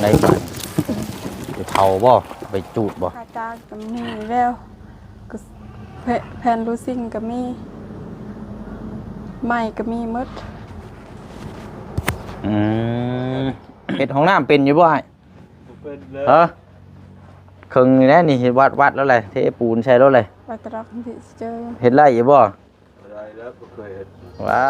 ในบ้านไปเผาบ่ไปจูดบ่อาจารย์ก็มีแล้วก็แผ่นลูซิ่งก็มีไม้ก็มีหมดเฮ็ดห้องน้ำเป็นอยู่บ่เป็นเลยครึ่งนี่แหละนี่วัดแล้วแหละเทปูนใช้แล้วเลยวัตรคที่เจอเฮ็ดไรอยู่บ่ได้แล้วก็เคยเห็นว้า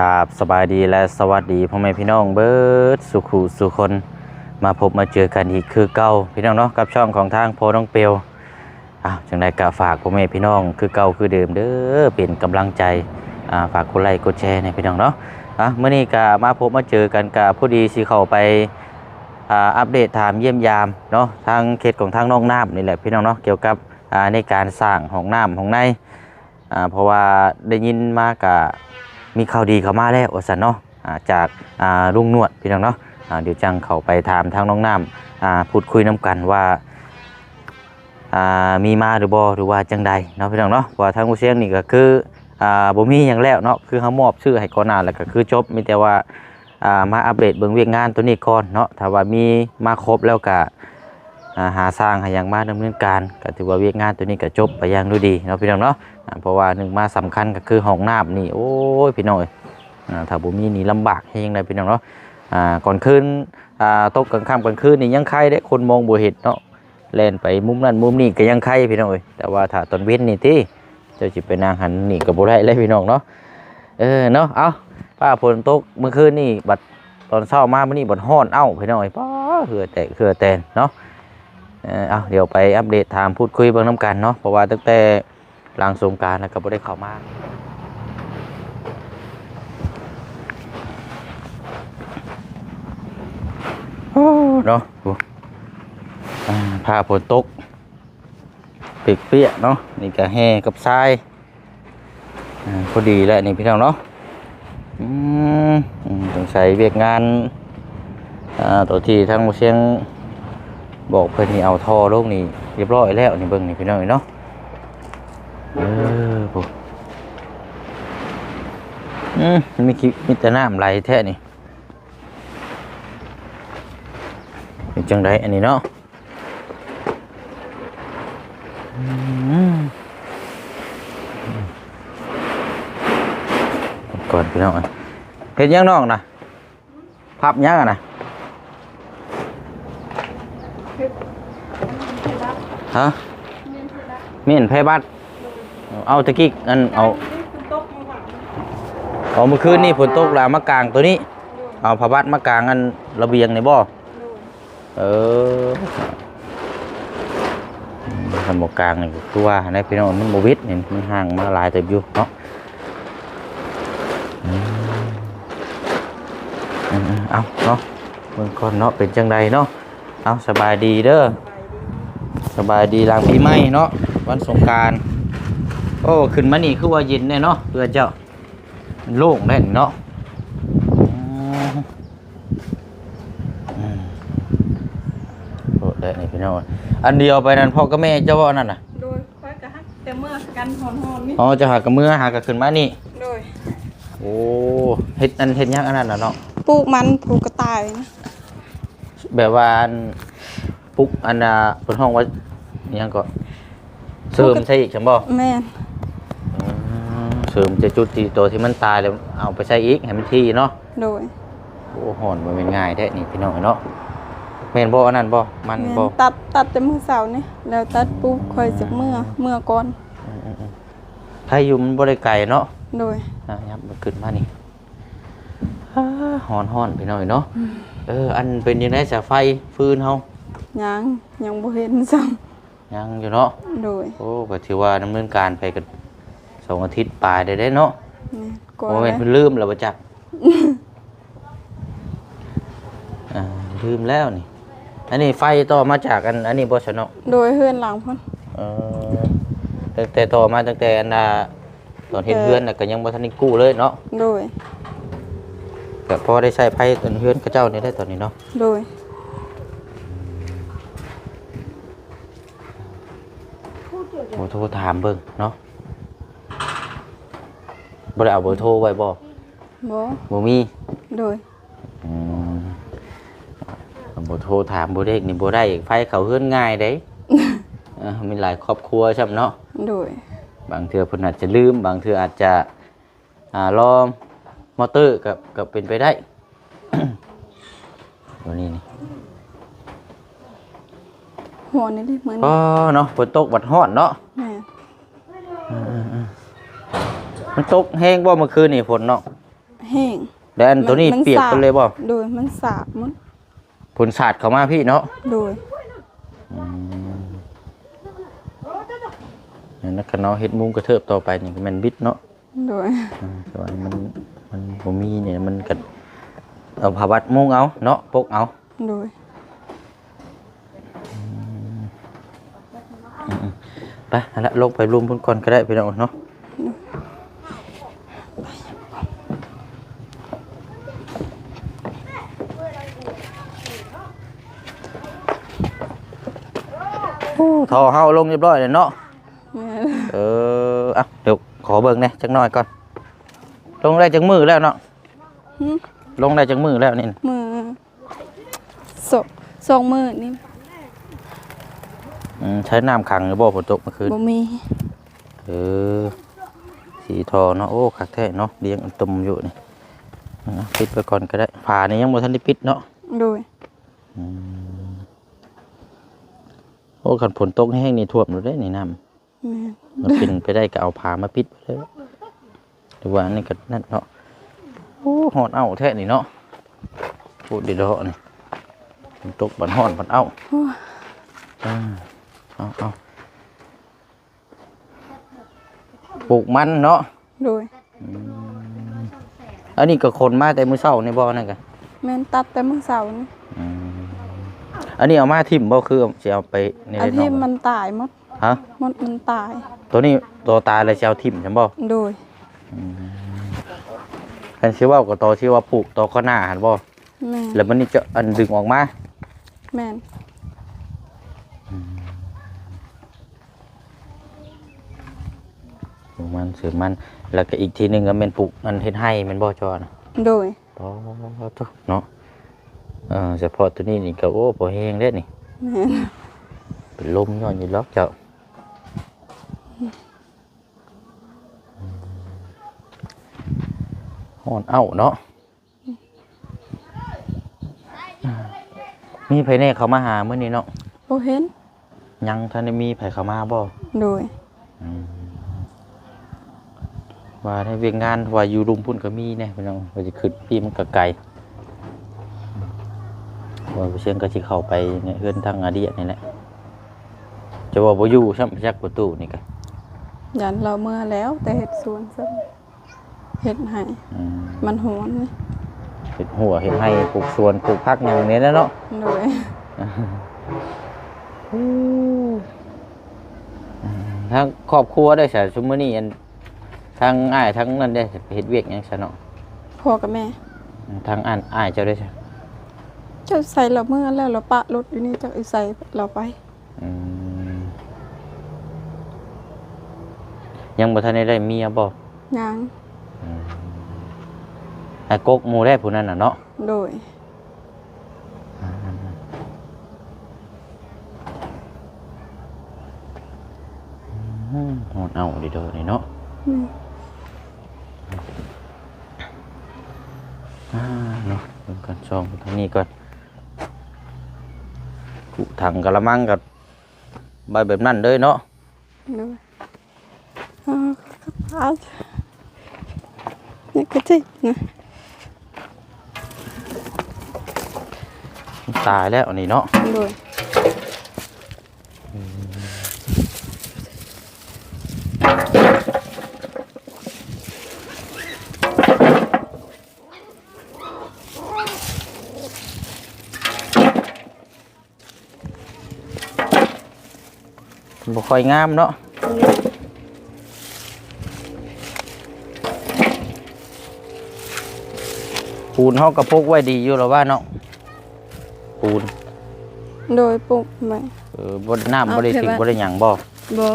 ครับสบายดีและสวัสดีพ่อแม่พี่น้องเบิดสุขุสุคนมาพบมาเจอกันอีกคือเก่าพี่น้องเนาะกับช่องของทางโพน้องเปียวจังได้กะฝากพ่อแม่พี่น้องคือเก่าคือเดิมเด้อเป็นกำลังใจฝากกดไลค์กดแชร์ในพี่น้องเนาะเมื่อนี้กะมาพบมาเจอกันกะผู้ดีสิเข้าไปอัปเดตถามเยี่ยมยามเนาะทางเขตของทางน้องน้ำนี่แหละพี่น้องเนาะเกี่ยวกับในการสร้างห้องน้ำห้องในเพราะว่าได้ยินมากะมีข่าวดีเข้ามาแล้วสันเนาะจากลุงนวดพี่น้องเนาะเดี๋ยวจังเข้าไปถามทางน้องน้ำพูดคุยน้ำกันว่ามีมาหรือบ่หรือว่าจังใดเนาะพี่น้องเนาะว่าทางผู้เสียงนี่ก็คือบ่มีอย่างแล้วเนาะคือเขามอบชื่อให้ก่อนหน้าแล้วก็คือจบมีแต่ว่ามาอัปเดตเบิ่งเวียกงานตัวนี้ก่อนเนาะถ้าว่ามีมาครบแล้วก็หาสร้างให้อย่างมาดำเนินการก็ถือว่าเวียกงานตัวนี้ก็จบไปอย่างด้วยดีเนาะพี่น้องเนาะเพราะว่าหนึ่งมาสำคัญก็คือห้องน้ำนี่โอ้ยพี่น้องถ้าบ่มีนี่ลำบากให้ยังไงพี่น้องเนาะก่อนคืนตกกลางค่ำกลางคืนนี่ยังไข้ได้คนมองบ่เห็นเนาะเล่นไปมุมนั้นมุมนี้ก็ยังไข้พี่น้องแต่ว่าถ้าตอนเว้นนี่ที่เจ้าจิไปนางหันนี่ก็บ่ได้เลยพี่น้องเนาะเนาะเอาป้าฝนตกเมื่อคืนนี่บัดตอนเช้ามามื้อนี้บัดฮ้อนเอ้าพี่น้องป้าเหือแตนเนาะเดี๋ยวไปอัปเดตถามพูดคุยเบิ่งน้ำกันเนาะเพราะว่าตั้งแต่หลังสงกรานต์แล้วก็บ่ได้เข้ามาเนาะผ้าฝนตกเปียกเนาะนี่ก็แห่กับทรายพอดีแล้วนี่พี่น้องเนาะต้องใส่เวียกงานตัวที่ทั้งเชียงบอกเพิ่นนี่เอาท่อลงนี่เรียบร้อยแล้วนี่เบิ่งนี่พี่น้องเนาะมีแต่น้ำไหลแท้นี่เป็นจังไดอันนี้เนาะก่อนพี่น้องเห็นยังน้องนะพับยังนะฮะเมียนไพบัตเอาตะกี้อันเอาเมื่อคืนนี่ฝนตกแล้วมากลางตัวนี้เอาผ้าบัตมากลางอันระเบียงในบ่อทำหมกกลางนี่คือว่าในพี่น้องมันโมวิดนี่มันห่างมาหลายแต่อยู่เนาะเอาเนาะเมืองก่อนเนาะเป็นจังใดเนาะเอาสบายดีเด้อสบายดีหลังปีใหม่เนาะวันสงกรานต์โอ้ขึ้นมานี่คือว่าเย็นแน่เนาะเพื่อนเจ้าโล่งแน่เนาะโอ้ได้นี่พี่น้องอันเดียวไปนั่นพ่อกับแม่เจ้าว่านั่นน่ะโดยค่อยกะฮักแต่เมื่อกันหอนๆนี่จะหากับมือหากับขึ้นมานี่โดยโอ้เฮ็ดยังอันนั้นน่ะเนาะปลูกมันปลูกกระต่ายนะแบบว่าปลูกอันเพิ่นห้องว่ายังก็เสริมใช่อีกใช่บ่แม่นเสริมจะจุดที่ตัวที่มันตายแล้วเอาไปใช้อีกให้มันที่เนาะโดยโอ้หอนมันเป็นง่ายแท้นี่พี่น้องเนาะแม่นบ่อันนั้นบ่มันบ่ตัดแต่มื้อเช้านี่แล้วตัดปุ๊บค่อยสิเมื่อก่อนถ้าอยู่มันบ่ได้ไกลเนาะโดยยับมันขึ้นมานี่หอนพี่น้องเนาะอันเป็นยังไงสายไฟฟืนเฮายังบ่เห็นซ้ำยังอยู่เนาะโดยโอ้ก็ถือว่าดำเนินการไปกัน2 อาทิตย์ปลายได้เนาะโอ้ยมันลืมแล้วบ่จักลืมแล้วนี่อันนี้ไฟต่อมาจากอันนี้บ่ซะเนาะโดยเฮือนหลังพุ่นตั้งแต่ต่อมาตั้งแต่อัน ตอนเฮ็ดเฮือนน่ะก็ยังบ่ทันได้กู้เลยเนาะ โดย ก็พอได้ใช้ไผตอนเฮือนเขาเจ้านี่ได้ตอนนี้เนาะ โดย บ่โทรถามเบิ่งเนาะบ่ได้เอาเบอร์โทรไว้บ่ บ่ บ่มี โดย อืมบ่โทรถามบ่เด็กนี่บ่ได้ไฟเขาเฮือนง่ายเด้ มีหลายครอบครัวใช่เนาะ โดย บางเทื่อเพิ่นอาจจะลืมบางเทื่ออาจจะรอมอเตอร์ก็เป็นไปได้ ตัวนี้นี่ หัวนี่ดิเหมือน อ๋อเนาะฝนตกบัดฮ้อนเนาะ แม่ มันตกแห้งบ่เมื่อคืนนี่ฝนเนาะ แห้ง แล้วอันตัวนี้เปียกไปเลยบ่ โดยมันสาบหมด ฝนสาดเข้ามาพี่เนาะ โดย นั่นนะคันเนาะเฮ็ดมุงกระเทิบต่อไปนี่ก็แม่นบิดเนาะ โดย แต่ว่ามันบ่มีเนี่ยมันก็เอาผ้าบัดมุงเอาเนาะปกเอา โดย ไปนั่นละลงไปรุมพุ่นก่อนก็ได้พี่น้องเนาะทอเฮาลงเรียบร้อยเลยเนาะ แม่ อ่ะเดี๋ยวขอเบิ่งหน่อยจักหน่อยก่อนลงได้จังมือแล้วเนาะ หึ ลงได้จังมือแล้วนี่ มือสองมือนี่ ใช้น้ำขังหรือบ่ฝนตกเมื่อคืน บ่มี สีทอเนาะโอ้คักแท้เนาะเลี้ยงตุ่มอยู่นี่ปิดไปก่อนก็ได้ฝานี่ยังบ่ทันได้ปิดเนาะ โดย โอ้คันฝนตกแห้งนี่ท่วมอยู่ได้นี่น้ำ แม่ มันเป็นไปได้ก็เอาผ้ามาปิดไปเลยหรือว่าอันนี่ก็นั่นเนาะโอ้หอนเอาแท้นี่เนาะพูดดีเนาะนี่ฝนตกบันหอนบันเอา โอ้ย เอาปลูกมันเนาะ โดย อันนี้ก็คนมาแต่มื้อเช้าในบ่อนั่นกะ แม่นตัดแต่มื้อเช้านี่ อันนี้เอามาทิ่มบ่คือสิเอาไปใน อัน เรือน ที่ นอก มันตายหมด ฮะ มันตาย ตัวนี้ตัวตายแล้วสิเอาทิ่มจังบ่ โดย คันสิเว้าก็ต่อชื่อว่าปลูกต่อข้างหน้าหั่นบ่ แม่น แล้วมันนี่จะอันดึงออกมา แม่น ปลูกมันสืบมันแล้วก็อีกทีหนึงก็แม่นปลูกมันเฮ็ดให้แม่นบ่จอนะ โดย อ๋อตุ๊เนาะเฉพาะตัวนี้นี่ก็โอ้พอแห้งได้นี่ แม่น เป็นลมย้อนอยู่ล็อกเจ้าฮ้อนเอ้าเนาะมีไผแน่เขามาหามื้อนี้เนาะ บ่เห็น ยังท่านได้มีไผเข้ามาบ่ โดย ว่าในเวียงงานว่าอยู่รุมพุ่นก็มีแน่พี่น้องว่าสิขึ้นพี่มันก็ไกลว่าเชียงก็สิเข้าไปเนี่ยเฮือนทางอาเดียนี่แหละจะว่าบ่อยู่ซ้ํจักประตูนี่ก็ ยันเราเมื่อแล้วแต่เฮ็ดสวนซะเฮ็ดให้มันหอนนี่ เฮ็ดหัวเฮ็ดให้ปลูกสวนปลูกผักหยังนี่แหละเนาะ โดย ทางครอบครัวได้ซะซุมื้อนี้อันทางอ้ายทางนั้นได้เฮ็ดเวียกหยังซะเนาะ พ่อกับแม่ ทางอ้ายเจ้าได้ซะ เจ้าใส่เราเมื่อแล้วเราปะรถอยู่นี่เจ้าเอาใส่เราไป ยังบ่ทันได้เมียบ่ ยัง ไอ้กกหมู่ได้ผู้นั้นน่ะเนาะ โดย หอดเอาดิโดนี่เนาะ เนาะเบิ่งกันช่องทางนี้ก่อนกุถังกะละมังกับใบแบบนั้นเลยเนาะ โดยนี่ก็จริงนะ ตายแล้วอันนี้เนาะ โดย บ่ค่อยงามเนาะ ปูนเฮาก็พกไว้ดีอยู่แล้วว่าเนาะปูน โดยปลูกใหม่ บ่น้ำบ่ได้ทิ้งบ่ได้หยังบ่ บ่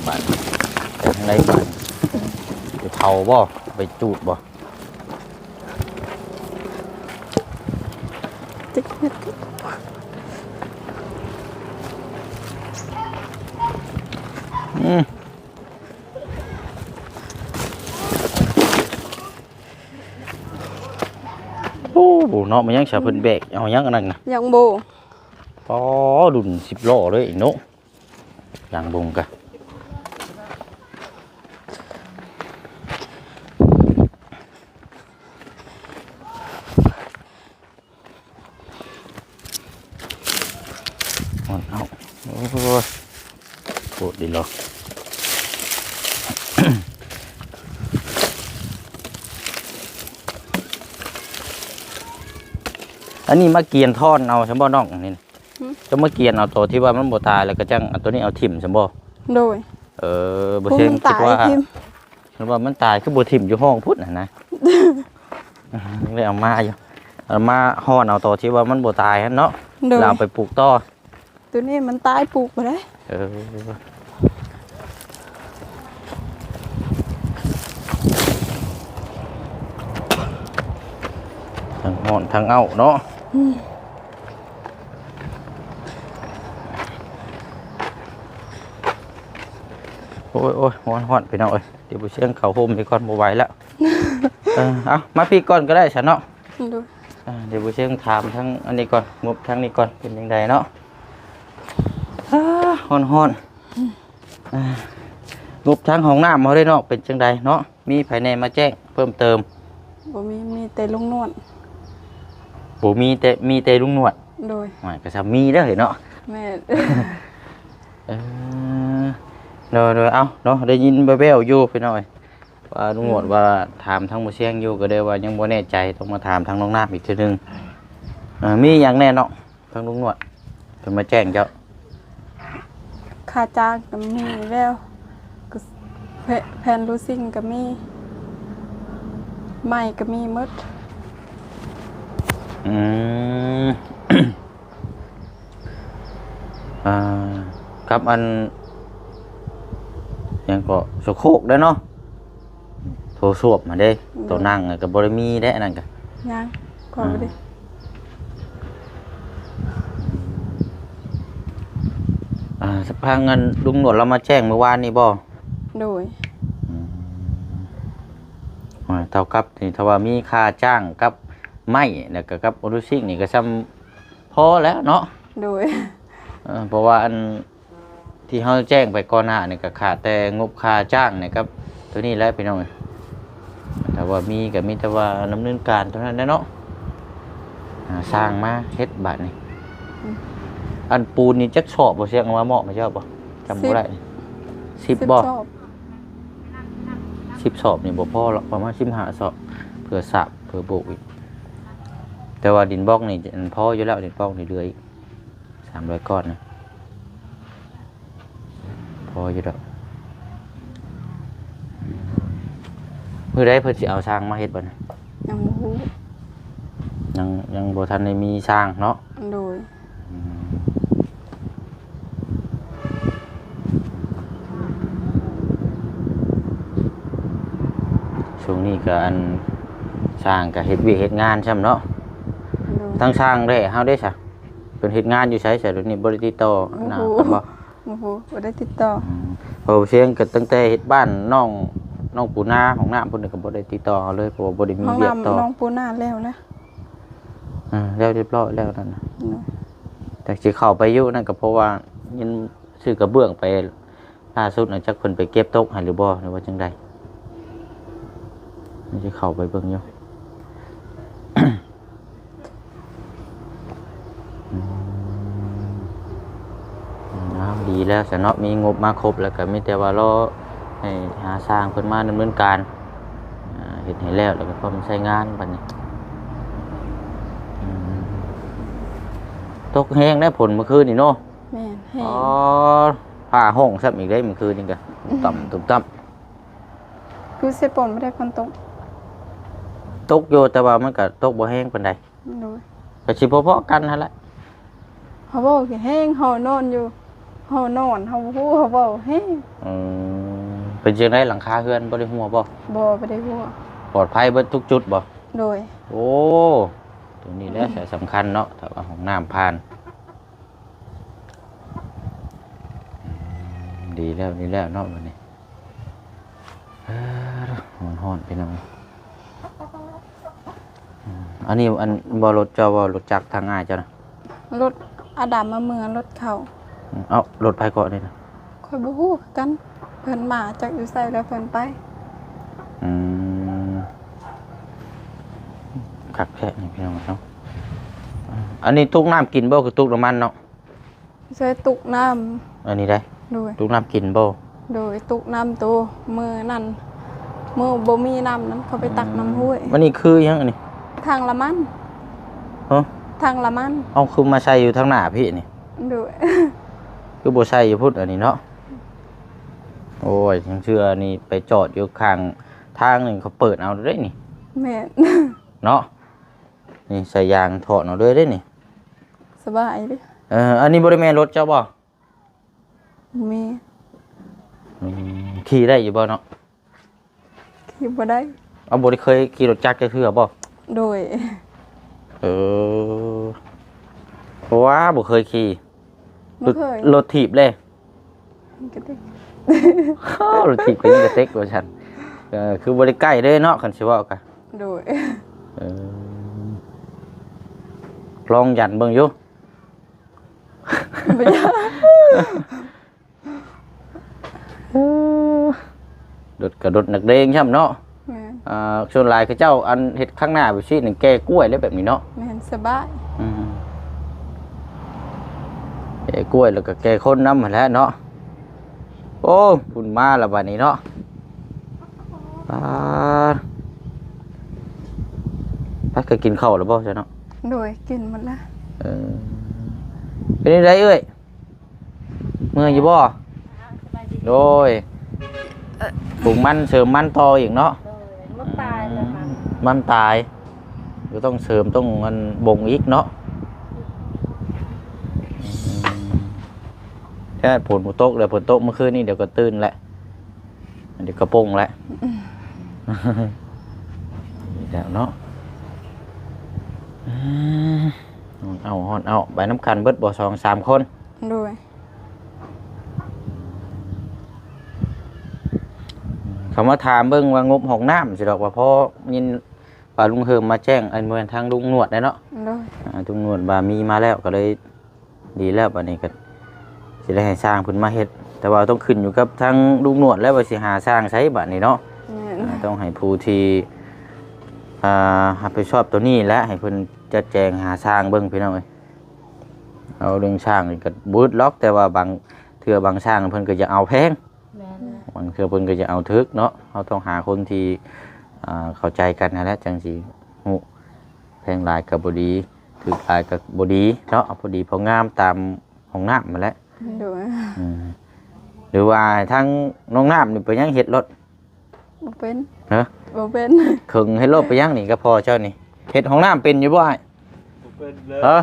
บ้านไปทางไหนบ้านไปเผาบ่ไปจูดบ่ ติ๊กเฮ็ด โอ้โหเนาะมันยังสะเพิ่นแบกเอายังอันนั้นน่ะ ยังโบ อ๋อดุน10ล้อเลยเนาะอย่างบุงกะเอาโอ้โหโคตรดีเลย อันนี้มาเกียนท่อนเอาใช่บ่น้องนี่จะมาเกียนเอาตัวที่ว่ามันบ่ตายแล้วก็จังเอาตัวนี้เอาถิ่มใช่บ่ โดย บ่เช่น มัน คิด ตาย ว่า ทิม คิดว่ามันตายคือบ่ถิ่มอยู่ห้องพุ่นน่ะนะเลยเอามาอยู่เอามาฮ้อนเอาตัวที่ว่ามันบ่ตายหั่นเนาะ โดย แล้วเอาไปปลูกต่อ ตัวนี้มันตายปลูกบ่ได้ เออทั้งฮ้อนทั้งเอาเนาะ โอ้ยโอ้ยฮ้อนไปหน่อยเดี๋ยวไปเชียงเขาโฮมไปก่อนบ่ไหวแล้ว เอามาพี่ก่อนก็ได้ฉันเนาะ โดย เดี๋ยวไปเชียงถามทั้งอันนี้ก่อนงบทั้งนี้ก่อนเป็นยังไงเนาะฮ้อนงบทั้งห้องน้ำเขาได้เนาะเป็นจังใดเนาะมีภายในมาแจ้งเพิ่มเติม บ่มีแต่ลุงนวล บ่มีแต่ลุงหนวด โดย หมายก็จะมีเด้อเนาะ แม่ เดี๋ยวเอาเนาะได้ยินแว่วๆอยู่พี่น้อยว่าลุงหนวดว่าถามทั้งบ่เชียงอยู่ก็ได้ว่ายังบ่แน่ใจต้องมาถามทางน้องน้ำอีกทีนึงมีอย่างแน่เนาะทางลุงหนวดเพิ่นมาแจ้งเจ้า ค่าจ้างก็มีแล้วก็แผ่นรูซิ่งก็มีไม้ก็มีหมด อืม กับอันยังก็สโคกได้เนาะโทรสวบมาได้ตัวนั่งกับบริมีได้อันนั่นกัน ยังขอบ่ได้ สภาพเงินลุงหนวดเรามาแจ้งเมื่อวานนี่บ่ โดย เท่ากับนี่ถ้าว่ามีค่าจ้างกับไม้แล้วก็กับออรุซิ่งนี่ก็ซ้ำพอแล้วเนาะ โดย เพราะว่าอันที่เขาแจ้งไปก่อนหน้านี่ก็ขาดแต่งบค่าจ้างนี่ครับตัวนี้แหละพี่น้องแต่ว่ามีก็มีแต่ว่าดำเนินการเท่านั้นนะเนาะสร้างมาเฮ็ดบาทนี่อันปูนนี่จักชอบบ่เสียงว่าเหมาะไม่ชอบบ่จำบ่ได้10บ่ ชอบ 10 สอบนี่บ่พอหรอกประมาณ15 สอบเพื่อสระเพื่อโบกอีกแต่ว่าดินบล็อกนี่อันพออยู่แล้วดินบล็อกนี่เหลืออีก300 ก้อนนะพออยู่แล้วมื้อใดเพิ่นสิเอาสร้างมาเฮ็ดบ่นะ ยังบ่ฮู้ ยังบ่ทันได้มีสร้างเนาะ โดย ช่วงนี้ก็อันสร้างก็เฮ็ดเวียกเฮ็ดงานใช่มั้เนาะ โดย ทั้งสร้างได้เฮาได้ซะเพิ่นเฮ็ดงานอยู่ไสซะเดี๋ยวนี้บ่ได้ติดต่อนะครับบ่ โอ้โหบ่ได้ติดต่อ เพราะเสียงก็ตั้งแต่เฮ็ดบ้านน้องปูนาของน้ำเพิ่นก็บ่ได้ติดต่อเลยเพราะว่าบ่ได้มี ห้อง เวียกต่อ น้ำน้องปูนาแล้วนะ แล้วเรียบร้อยแล้วนั่นน่ะ โดย แต่สิเข้าไปอยู่นั่นก็เพราะว่ายันซื้อกระเบื้องไปล่าสุดน่ะจักเพิ่นไปเก็บตกให้หรือบ่หรือว่าจังใดมันสิเข้าไปเบิ่งอยู่ ดีแล้วสนอมีงบมาครบแล้วก็มีแต่ว่ารอให้หาสร้างเพิ่นมาดำเนินการ เฮ็ดให้แล้วแล้วก็พร้อมใช้งานบัดนี้อืมตกแห้งได้ผลเมื่อคืนนี่เนาะ แม่นแห้ อ๋อง ผ้าห้องซับอีกได้เมื่อคืนนี่ก็ต่ำตุ่มต่ำ คือเสยปนไม่ได้คนตก ตกอยู่แต่ว่ามันก็ตกบ่แห้งปานใด โดย ก็สิพอๆกันนั่นแหละ เขาบอกว่าแห้งเขานอนอยู่เขานอนเขาพูดเขาบอกแห้ง อืมเป็นจังได๋หลังคาเฮือนบ่ได้หัวบ่ บ่ไปได้หัว ปลอดภัยเบิดทุกจุดบ่ โดย โอ้ตัวนี้แหละสำคัญเนาะถ้าว่าห้องน้ำผ่านดีแล้วนี่แล้วเนาะวันนี้ฮ้อนๆพี่น้องอันนี้อันบ่รถเจ้าบ่รถจักรทางง่ายเจ้านะ รถอาดามมาเมืองรถเขา เอ้ารถไผเกาะนี่นะ คอยบ่ฮู้กันเพิ่นมาจากอยู่ไสแล้วเพิ่นไป อืมคักแท้นี่พี่น้องเนาะอันนี้ตุกน้ำกินบ่คือตุกน้ำมันเนาะ ใช้ตุกน้ำ อันนี้ได้ โดย ตุกน้ำกินบ่ โดยตุกน้ำตัวมือนั่นมือบ่มีน้ำนั้นเขาไปตักน้ำห้วย วันนี้คือหยังอันนี้ ทางละมัน ฮะ ทางละมัน เอาคือมาใส่อยู่ทางหน้าพี่นี่ โดย คือบ่ใส่อยู่พุ่นอันนี้เนาะโอ้ยยังเชื่อนี่ไปจอดอยู่ข้างทางนึงเขาเปิดเอาได้นี่ แม่น เนาะนี่ใส่ยางถอดเอาด้วยได้นี่ สบายเดิ อันนี้บ่ได้แม่นรถเจ้าบ่ มี ขี่ได้อยู่บ่เนาะ ขี่บ่ได้ เอาบ่ได้เคยขี่รถจักรจักเทื่อบ่ โดย เออเพราะว่าบ่เคยขี่ บ่เคย รถถีบเลย ก็ได้ รถถีบก็ยังกระเต็กกว่าฉันคือบ่ได้ใกล้เด้เนาะคันสิเว้ากัน โดย เออลองยันเบิ่งอยู่ บ่ยาก รถกระดดนักเลงใช่ไหมเนาะ แม่น ส่วนหลายคือเจ้าอันเห็ดข้างหน้าไปชี้หนึ่งแก้กล้วยแล้วแบบนี้เนาะ แม่นสบาย แก้กล้วยแล้วก็แก้คนน้ำมาแล้วเนาะโอ้พุ่นมาแล้วบัดนี้เนาะพักก็กินข้าวแล้วบ่ใช่เนาะ โดยกินหมดละ เป็นยังไงเอ้ยเมื่อยอยู่บ่โดยปลูกมันเสริมมันต่ออีกเนาะ มันตายแล้วมัน มันตายก็ต้องเสริมต้องมันบ่งอีกเนาะแค่ผลหมูโต๊ะเลยผลโต๊ะเมื่อคืนนี่เดี๋ยวก็ตื่นแหละเดี๋ยวก็ปงแหละนี่แล้วเนาะเอาใบน้ำคันเบิดบ่2-3 คน โดย คำว่าถามเบิ่งว่างบห้องน้ำสิดอกว่าพอยินป่าลุงเฮิมมาแจ้งอันเมืองทางลุงหนวดได้เนาะ โดย ลุงหนวดบามีมาแล้วก็เลยดีแล้วบัดนี้ก็สิได้ให้สร้างเพิ่นมาเฮ็ดแต่ว่าต้องขึ้นอยู่กับทางลุงหนวดแล้วว่าสิหาสร้างใช้บัดนี้เนาะ แม่น ต้องให้ผู้ที่รับผิดชอบตัวนี้และให้เพิ่นจัดแจงหาสร้างเบิ่งพี่น้องเอ้ยเอาเรื่องสร้างนี่ก็บูดล็อกแต่ว่าบางเทื่อบางสร้างเพิ่นก็จะเอาแพง แม่น บางเทื่อเพิ่นก็จะเอาทึกเนาะเราต้องหาคนที่เข้าใจกันนั่นแหละจังสิฮู้แพงหลายก็บ่ดีทึกหลายก็บ่ดีเนาะเอาพอดีพองามตามห้องน้ำมาแหล้ว โดย หรือว่าทั้งน้องน้ำนี่ไปยังเฮ็ดรถ บ่เป็น เนาะ บ่เป็น ขึงให้รถไปยังนี่ก็พอเจ้านี่เฮ็ดห้องน้ำเป็นอยู่บ่อ้าย บ่เป็นแล้ว เออ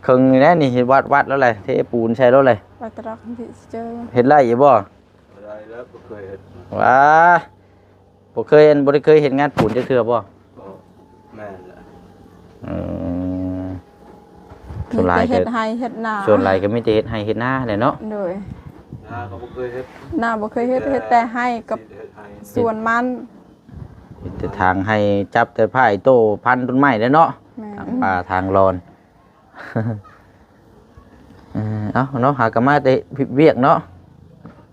ขึงนี่แหละนี่เฮ็ดวัดแล้วแหละเทปูนใส่รถเลย ไปตรักที่เจอ เฮ็ดไรอยู่บ่ ได้แล้วบ่เคยเห็น ว้าบ่เคยบ่ได้เคยเห็นงานปูนจักเทื่อบ่ บ่แม่นละ อืม มี ส่วนหลาย แต่ ก็ เฮ็ดให้เฮ็ดนา ส่วนหลายก็มีแต่เฮ็ดให้เฮ็ดนาแหละเนาะ โดย นาก็บ่เคยเฮ็ด นาบ่เคยเฮ็ดเฮ็ดแต่ให้กับ เฮ็ดให้ สวนมัน เฮ็ดแต่ทางให้จับแต่ไผ่โตพันต้นไม้แล้วเนาะ แม่ ทางป่าทางรอน เอาเนาะหากนมาแต่เวียกเนาะ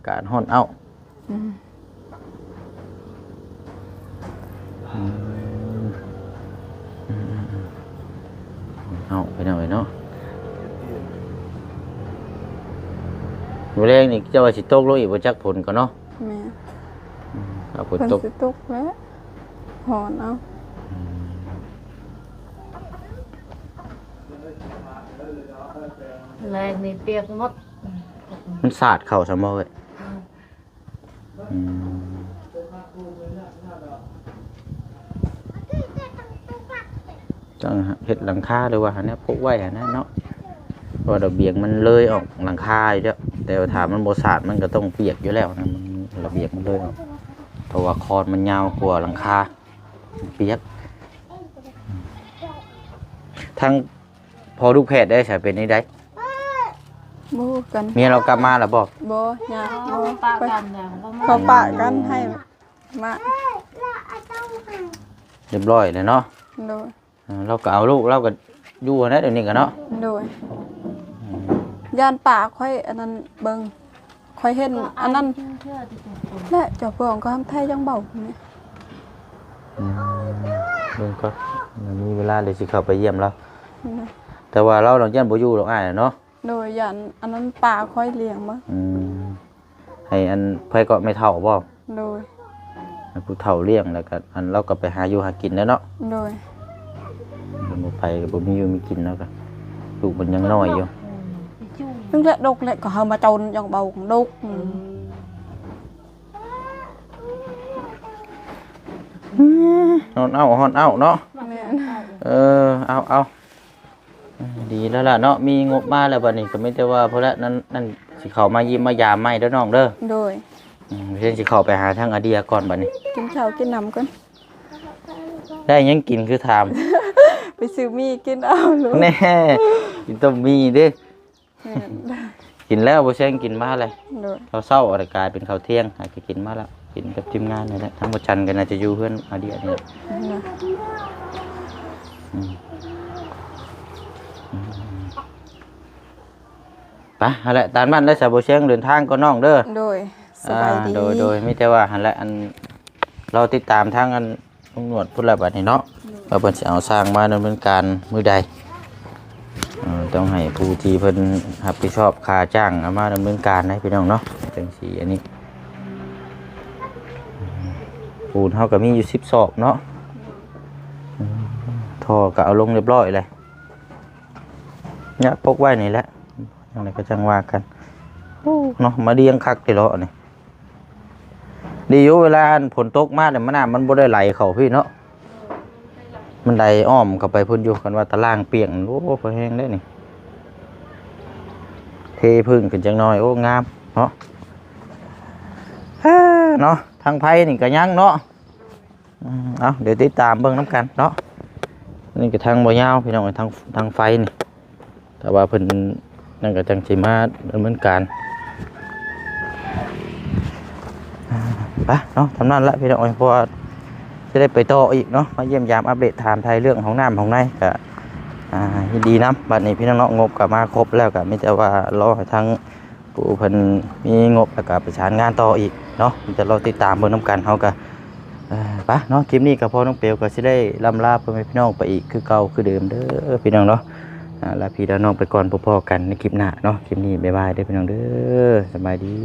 การฮ้อนเอา อืม เอาไปหน่อยเนาะมื้อแรงนี่เจ้าว่าสิตกลงอีกบ่จักผลก็เนาะ แม่ ถ้าฝน เพิ่น ตก สิตกแล้ว หอนเอา แรงนี่เปียกหมด มันสาดเข่าซะบ่เอ้ยอืมจังเฮ็ดหลังคาหรือว่าหันเนี่ยพกไว้หันนะเนาะเพราะว่าดอกเบี้ยมันเลยออกหลังคาอยู่แล้วแต่ว่าถ้ามันบ่สาดมันก็ต้องเปียกอยู่แล้วนะมันระเบียงมันเลยออกเพราะว่าคอนมันยาวกว่าหลังคาเปียกทั้งพอลูกแพทย์ได้ใช้เป็นนี่ได้ บูกัน เมียเรากลับมาแล้วบ่ บ่ยาบ่ ปะ ไป กันเนี่ยก็มา เขาปะกันให้มา เรียบร้อยเลยเนาะ โดย เราก็เอาลูกเราก็อยู่นะเดี๋ยวนี้กันเนาะ โดยย่านป่าค่อยอันนั้นเบิ่งค่อยเห็นอันนั้น เชื่อที่สุด และเจ้าเพื่อนก็ทำไทยยังเบาเนี่ย เบิ่งก็มีเวลาเลยสิเข้าไปเยี่ยมเรา นะ แต่ว่าเราต้องยันบ่อยู่หรอกอ้ายเนาะ โดยย่านอันนั้นป่าค่อยเลี้ยงมา ให้อันไผก็ไม่เท่าบ่ โดย ให้ผู้เฒ่าเลี้ยงแล้วก็อันเราก็ไปหาอยู่หากินแล้วเนาะ โดย บ่ไปก็บ่มีอยู่มีกินแล้วก็ลูกมันยังน้อยอยู่ นึกและดกและก็เฮามาจนยังเบาของดก ฮอนเอาเนาะ แม่น เอาดีแล้วล่ะเนาะมีงบมาแล้วบัดนี้ก็ไม่แต่ว่าเพราะละนั่นสิเข้ามายิ้มมายามใหม่เด้อน้องเด้อ โดย เพิ่นสิเข้าไปหาทางอาเดียก่อนบัดนี้ กินข้าวกินน้ำก่อน ได้หยังกินคือถาม ไปซื้อมีกินเอาลูก แน่กินต้มมีเด้ แม่น กินแล้วบ่แซงกินมาเลย โดย ข้าวเช้าอะไรกลายเป็นข้าวเที่ยงอาจจะกินมาแล้วกินกับทีมงานนี่แหละทั้งหมดชันกันน่าจะอยู่เพื่อนอาเดียนี่แหละ นะ อืมไปหั่นแหละตามบ้านแล้วสาวบ่แซงเดินทางก็น้องเด้อ โดยสบายดี โดยมีแต่ว่าหั่นแหละอันเราติดตามทางอันตำรวจพุ่นละบัดนี้เนาะว่าเพิ่นสิเอาสร้างมาดำเนินการมื้อใดต้องให้ผู้ที่เพิ่นรับผิดชอบค่าจ้างเอามาดำเนินการให้พี่น้องเนาะจังซี่อันนี้ปูนเฮาก็มีอยู่10ศอกเนาะท่อก็เอาลงเรียบร้อยเลยเนี่ยพกไว้นี่แหละจังไดก็จังว่ากันเนาะมาเรียงคักติเลาะนี่ดีอยู่เวลาฝนตกมาเนี่ยมันบ่ได้ไหลเข้าพี่เนาะมันไหลอ้อมเข้าไปพุ่นอยู่กันว่าตารางเปียกโอ้พอแห้งได้นี่เทพึ่งขึ้นจังน้อยโอ้งามเนาะเนาะทางไผนี่ก็ยังเนาะเอาเดี๋ยวติดตามเบิ่งน้ำกันเนาะนี่ก็ทางบ่ยาวพี่น้องทางไฟนี่แต่ว่าเพิ่นนั่นก็จังสิมาดำเนินการไปเนาะทำนั้นละพี่น้องเพราะว่าจะได้ไปต่ออีกเนาะมาเยี่ยมยามอัปเดตถามไทยเรื่องของน้ำของในก็ยินดีนะบัดนี้พี่น้องงบก็มาครบแล้วก็มีแต่ว่ารอให้ทางผู้เพิ่นมีงบแล้วก็ประสานงานต่ออีกเนาะจะรอติดตามเบิ่งน้ำกันเฮาก็ไปเนาะคลิปนี้ก็พอน้องเปียวก็สิได้ล่ำลาพ่อแม่พี่น้องไปอีกคือเก่าคือเดิมเด้อพี่น้องเนาะลาพี่ลาน้องไปก่อนพอๆกันในคลิปหน้าเนาะคลิปนี้บ๊ายบายเด้อพี่น้องเด้อสบายดี